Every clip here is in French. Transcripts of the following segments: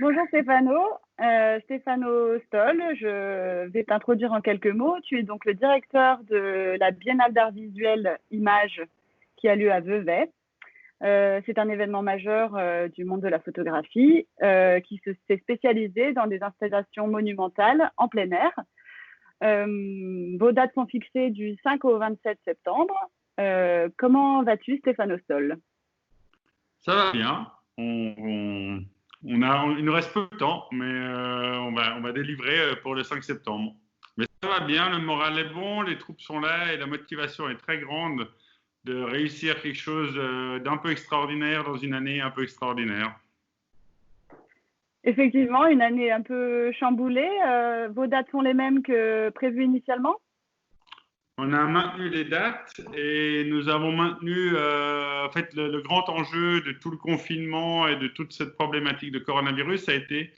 Bonjour Stéphano Stoll, je vais t'introduire en quelques mots. Tu es donc le directeur de la Biennale d'art visuel Images qui a lieu à Vevey. C'est un événement majeur du monde de la photographie qui s'est spécialisé dans des installations monumentales en plein air. Vos dates sont fixées du 5 au 27 septembre. Comment vas-tu, Stéphano Stoll? Ça va bien. Il nous reste peu de temps, mais on va délivrer pour le 5 septembre. Mais ça va bien, le moral est bon, les troupes sont là et la motivation est très grande de réussir quelque chose d'un peu extraordinaire dans une année un peu extraordinaire. Effectivement, une année un peu chamboulée. Vos dates sont les mêmes que prévues initialement? On a maintenu les dates et nous avons maintenu en fait le grand enjeu de tout le confinement et de toute cette problématique de coronavirus a été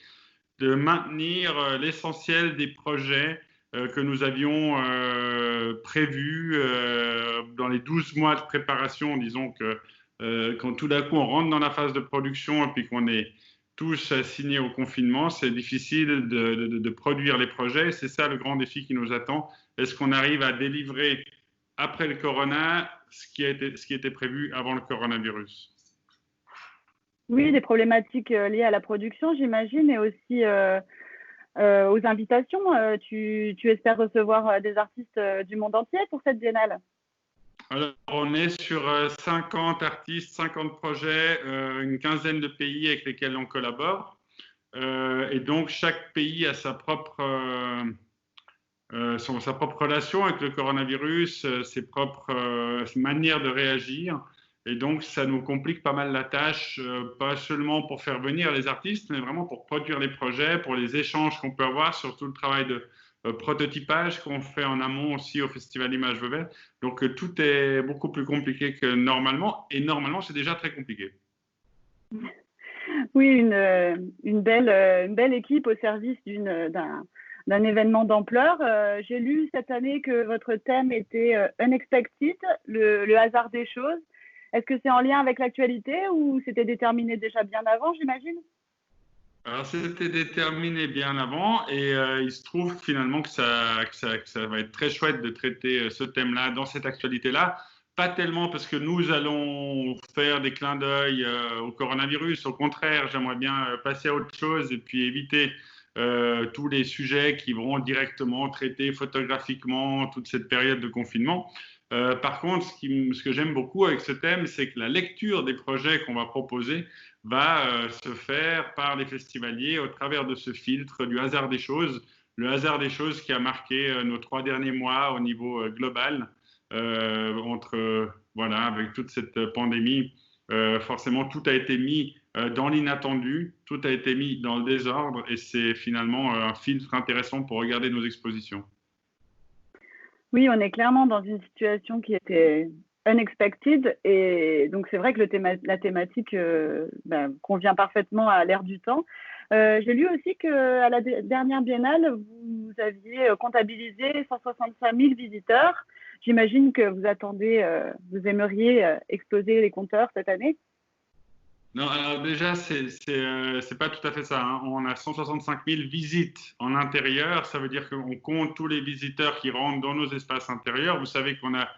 de maintenir l'essentiel des projets que nous avions prévus dans les 12 mois de préparation. Disons que quand tout d'un coup on rentre dans la phase de production et puis qu'on est tous assignés au confinement, c'est difficile de produire les projets. C'est ça le grand défi qui nous attend. Est-ce qu'on arrive à délivrer après le corona ce qui était prévu avant le coronavirus? Oui, des problématiques liées à la production, j'imagine, et aussi aux invitations. Tu espères recevoir des artistes du monde entier pour cette biennale? Alors, on est sur 50 artistes, 50 projets, une quinzaine de pays avec lesquels on collabore. Et donc, chaque pays a sa propre relation avec le coronavirus, ses propres manières de réagir. Et donc, ça nous complique pas mal la tâche, pas seulement pour faire venir les artistes, mais vraiment pour produire les projets, pour les échanges qu'on peut avoir, surtout le travail de prototypage qu'on fait en amont aussi au Festival Images Vevey. Donc, tout est beaucoup plus compliqué que normalement. Et normalement, c'est déjà très compliqué. Oui, une belle équipe au service d'un événement d'ampleur. J'ai lu cette année que votre thème était Unexpected, le hasard des choses. Est-ce que c'est en lien avec l'actualité ou c'était déterminé déjà bien avant, j'imagine? Alors, c'était déterminé bien avant et il se trouve finalement que ça va être très chouette de traiter ce thème-là dans cette actualité-là. Pas tellement parce que nous allons faire des clins d'œil au coronavirus. Au contraire, j'aimerais bien passer à autre chose et puis éviter tous les sujets qui vont directement traiter photographiquement toute cette période de confinement. Par contre, ce que j'aime beaucoup avec ce thème, c'est que la lecture des projets qu'on va proposer va se faire par les festivaliers au travers de ce filtre du hasard des choses, le hasard des choses qui a marqué nos 3 derniers mois au niveau global, voilà, avec toute cette pandémie. Forcément, tout a été mis dans l'inattendu, tout a été mis dans le désordre et c'est finalement un filtre intéressant pour regarder nos expositions. Oui, on est clairement dans une situation qui était unexpected et donc c'est vrai que la thématique convient parfaitement à l'ère du temps. J'ai lu aussi qu'à la dernière biennale, vous aviez comptabilisé 165 000 visiteurs. J'imagine que vous aimeriez exploser les compteurs cette année. Non, alors déjà, c'est pas tout à fait ça, hein. On a 165 000 visites en intérieur. Ça veut dire qu'on compte tous les visiteurs qui rentrent dans nos espaces intérieurs. Vous savez qu'on a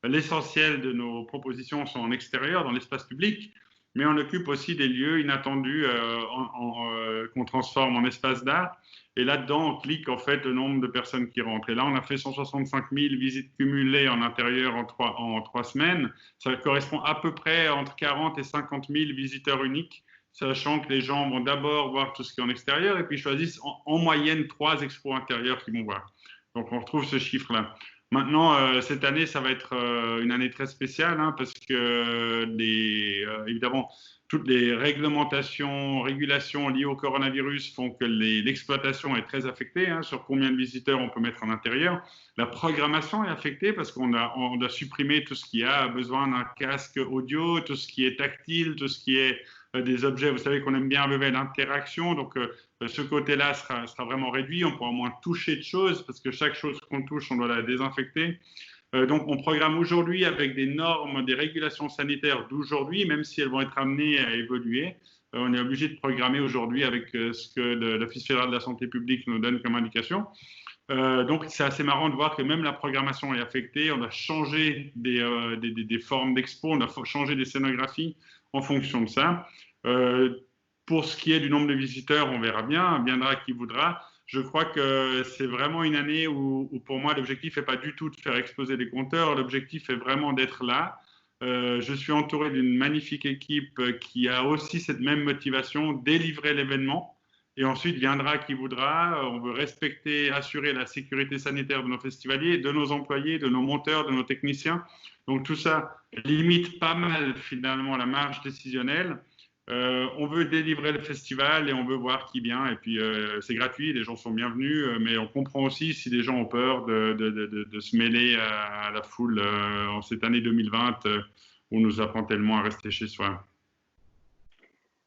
l'essentiel de nos propositions sont en extérieur, dans l'espace public, mais on occupe aussi des lieux inattendus qu'on transforme en espace d'art. Et là-dedans, on clique en fait le nombre de personnes qui rentrent. Et là, on a fait 165 000 visites cumulées en intérieur en 3 semaines. Ça correspond à peu près entre 40 et 50 000 visiteurs uniques, sachant que les gens vont d'abord voir tout ce qui est en extérieur et puis choisissent en moyenne 3 expos intérieurs qu'ils vont voir. Donc, on retrouve ce chiffre-là. Maintenant, cette année, ça va être une année très spéciale hein, parce que, évidemment, toutes les régulations liées au coronavirus font que l'exploitation est très affectée hein, sur combien de visiteurs on peut mettre en intérieur. La programmation est affectée parce qu'on doit supprimer tout ce qui a besoin d'un casque audio, tout ce qui est tactile, tout ce qui est des objets. Vous savez qu'on aime bien l'interaction, donc ce côté-là sera vraiment réduit. On pourra moins toucher de choses parce que chaque chose qu'on touche, on doit la désinfecter. Donc, on programme aujourd'hui avec des normes, des régulations sanitaires d'aujourd'hui, même si elles vont être amenées à évoluer. on est obligé de programmer aujourd'hui avec ce que l'Office fédéral de la santé publique nous donne comme indication. Donc, c'est assez marrant de voir que même la programmation est affectée. On a changé des formes d'expo, on a changé des scénographies en fonction de ça. Pour ce qui est du nombre de visiteurs, on verra bien, viendra qui voudra. Je crois que c'est vraiment une année où pour moi, l'objectif n'est pas du tout de faire exploser les compteurs. L'objectif est vraiment d'être là. Je suis entouré d'une magnifique équipe qui a aussi cette même motivation, délivrer l'événement. Et ensuite, viendra qui voudra. On veut respecter, assurer la sécurité sanitaire de nos festivaliers, de nos employés, de nos monteurs, de nos techniciens. Donc tout ça limite pas mal finalement la marge décisionnelle. On veut délivrer le festival et on veut voir qui vient. Et puis, c'est gratuit, les gens sont bienvenus, mais on comprend aussi si les gens ont peur de se mêler à la foule en cette année 2020 où on nous apprend tellement à rester chez soi.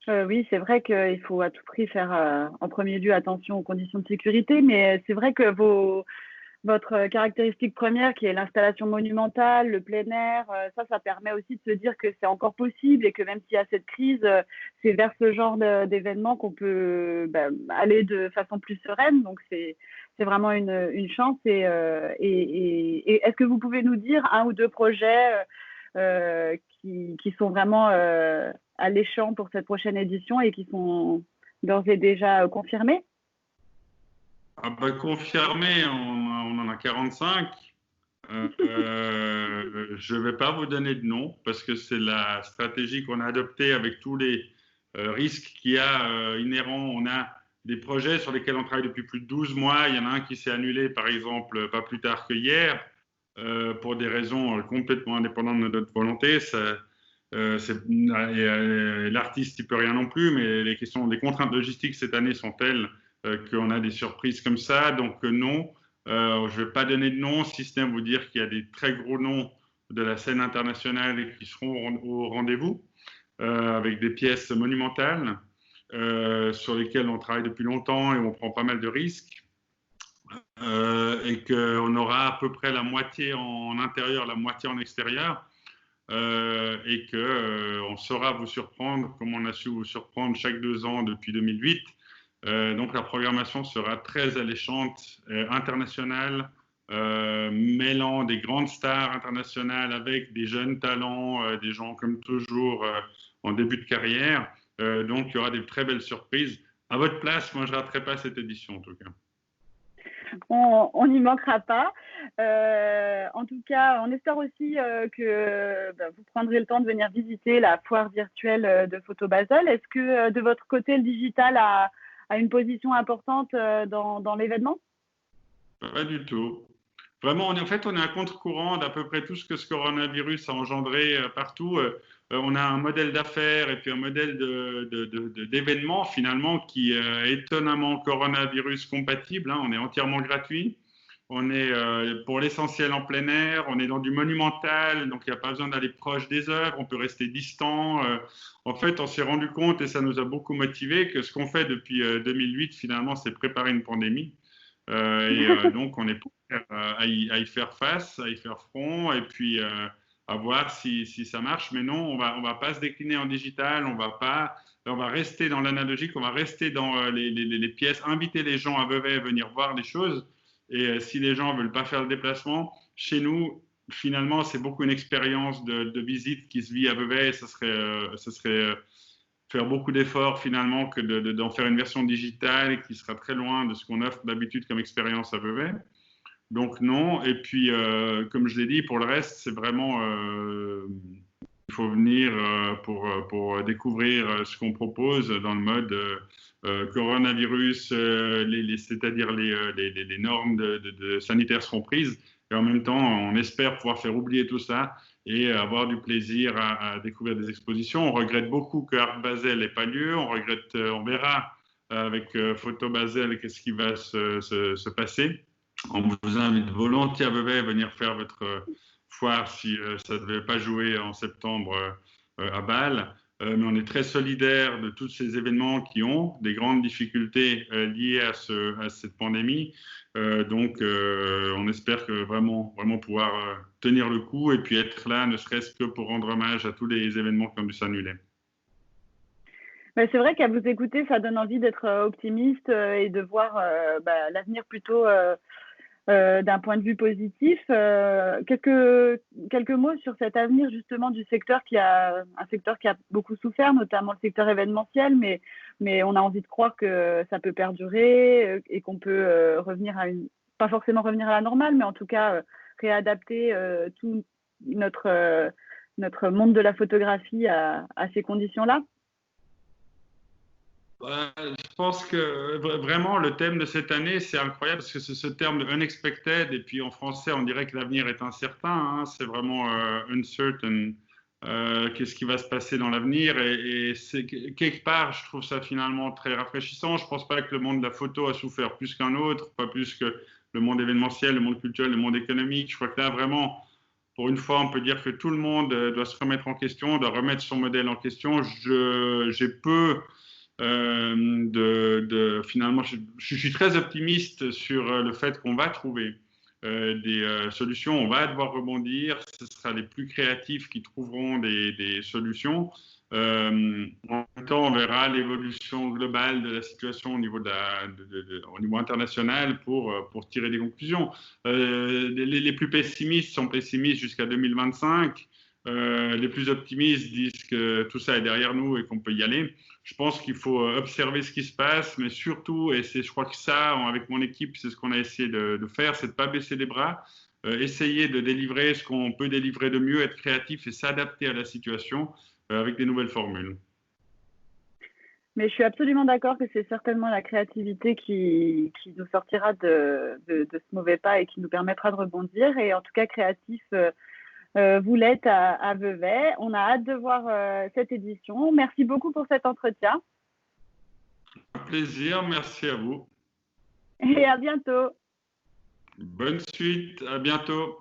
Oui, c'est vrai qu'il faut à tout prix faire en premier lieu attention aux conditions de sécurité, mais c'est vrai que votre caractéristique première, qui est l'installation monumentale, le plein air, ça permet aussi de se dire que c'est encore possible et que même s'il y a cette crise, c'est vers ce genre d'événement qu'on peut aller de façon plus sereine. Donc, c'est vraiment une chance. Et est-ce que vous pouvez nous dire un ou deux projets qui sont vraiment alléchants pour cette prochaine édition et qui sont d'ores et déjà confirmés? Confirmé, on en a 45. Je ne vais pas vous donner de nom parce que c'est la stratégie qu'on a adoptée avec tous les risques qu'il y a inhérents. On a des projets sur lesquels on travaille depuis plus de 12 mois. Il y en a un qui s'est annulé, par exemple, pas plus tard que hier, pour des raisons complètement indépendantes de notre volonté. L'artiste, il ne peut rien non plus, mais les contraintes logistiques cette année sont telles qu'on a des surprises comme ça. Donc non, je ne vais pas donner de nom, si ce n'est vous dire qu'il y a des très gros noms de la scène internationale qui seront au rendez-vous, avec des pièces monumentales sur lesquelles on travaille depuis longtemps et on prend pas mal de risques. Et qu'on aura à peu près la moitié en intérieur, la moitié en extérieur. Et qu'on saura vous surprendre comme on a su vous surprendre chaque 2 ans depuis 2008. Donc la programmation sera très alléchante, internationale, mêlant des grandes stars internationales avec des jeunes talents, des gens comme toujours en début de carrière. Donc il y aura des très belles surprises. À votre place, moi je ne raterai pas cette édition en tout cas. On n'y manquera pas. En tout cas, on espère aussi que vous prendrez le temps de venir visiter la foire virtuelle de Photo Basel. Est-ce que de votre côté, le digital a une position importante dans l'événement? Pas du tout. Vraiment, on est à contre-courant d'à peu près tout ce que ce coronavirus a engendré partout. On a un modèle d'affaires et puis un modèle d'événement finalement qui est étonnamment coronavirus compatible. On est entièrement gratuit. On est pour l'essentiel en plein air. On est dans du monumental, donc il n'y a pas besoin d'aller proche des œuvres. On peut rester distant. En fait, on s'est rendu compte, et ça nous a beaucoup motivé, que ce qu'on fait depuis 2008, finalement, c'est préparer une pandémie. Donc, on est prêt à y faire face, à y faire front, et puis à voir si ça marche. Mais non, on va pas se décliner en digital, on va rester dans l'analogique, on va rester dans les pièces, inviter les gens à Vevey à venir voir les choses. Et si les gens ne veulent pas faire le déplacement, chez nous, finalement, c'est beaucoup une expérience de visite qui se vit à Vevey. Ce serait faire beaucoup d'efforts finalement que d'en faire une version digitale qui sera très loin de ce qu'on offre d'habitude comme expérience à Vevey. Donc non, et puis comme je l'ai dit, pour le reste, c'est vraiment, il faut venir pour découvrir ce qu'on propose dans le mode coronavirus, c'est-à-dire les normes sanitaires seront prises, et en même temps, on espère pouvoir faire oublier tout ça et avoir du plaisir à découvrir des expositions. On regrette beaucoup que Art Basel n'ait pas lieu. On verra avec Photo Basel qu'est-ce qui va se passer. On vous invite volontiers à Vevey à venir faire votre foire si ça ne devait pas jouer en septembre à Bâle. Mais on est très solidaires de tous ces événements qui ont des grandes difficultés liées à cette pandémie. Donc, on espère que vraiment pouvoir tenir le coup et puis être là, ne serait-ce que pour rendre hommage à tous les événements qui ont dû s'annuler. C'est vrai qu'à vous écouter, ça donne envie d'être optimiste et de voir l'avenir plutôt d'un point de vue positif. Quelques mots sur cet avenir justement du secteur un secteur qui a beaucoup souffert, notamment le secteur événementiel, mais on a envie de croire que ça peut perdurer et qu'on peut revenir pas forcément revenir à la normale, mais en tout cas réadapter tout notre monde de la photographie à ces conditions-là. Je pense que vraiment le thème de cette année, c'est incroyable parce que c'est ce terme de unexpected et puis en français on dirait que l'avenir est incertain, hein, c'est vraiment uncertain. Qu'est-ce qui va se passer dans l'avenir et c'est quelque part je trouve ça finalement très rafraîchissant. Je pense pas que le monde de la photo a souffert plus qu'un autre, pas plus que le monde événementiel, le monde culturel, le monde économique. Je crois que là vraiment pour une fois, on peut dire que tout le monde doit se remettre en question, doit remettre son modèle en question. J'ai peu finalement, je suis très optimiste sur le fait qu'on va trouver des solutions, on va devoir rebondir, ce sera les plus créatifs qui trouveront des solutions. En même temps, on verra l'évolution globale de la situation au niveau, au niveau international pour tirer des conclusions. Les plus pessimistes sont pessimistes jusqu'à 2025. Les plus optimistes disent que tout ça est derrière nous et qu'on peut y aller. Je pense qu'il faut observer ce qui se passe, mais surtout, et je crois que ça, avec mon équipe, c'est ce qu'on a essayé de faire, c'est de ne pas baisser les bras, essayer de délivrer ce qu'on peut délivrer de mieux, être créatif et s'adapter à la situation avec des nouvelles formules. Mais je suis absolument d'accord que c'est certainement la créativité qui nous sortira de ce mauvais pas et qui nous permettra de rebondir. Et en tout cas, créatif, vous l'êtes à Vevey. On a hâte de voir cette édition. Merci beaucoup pour cet entretien. Un plaisir, merci à vous. Et à bientôt. Bonne suite, à bientôt.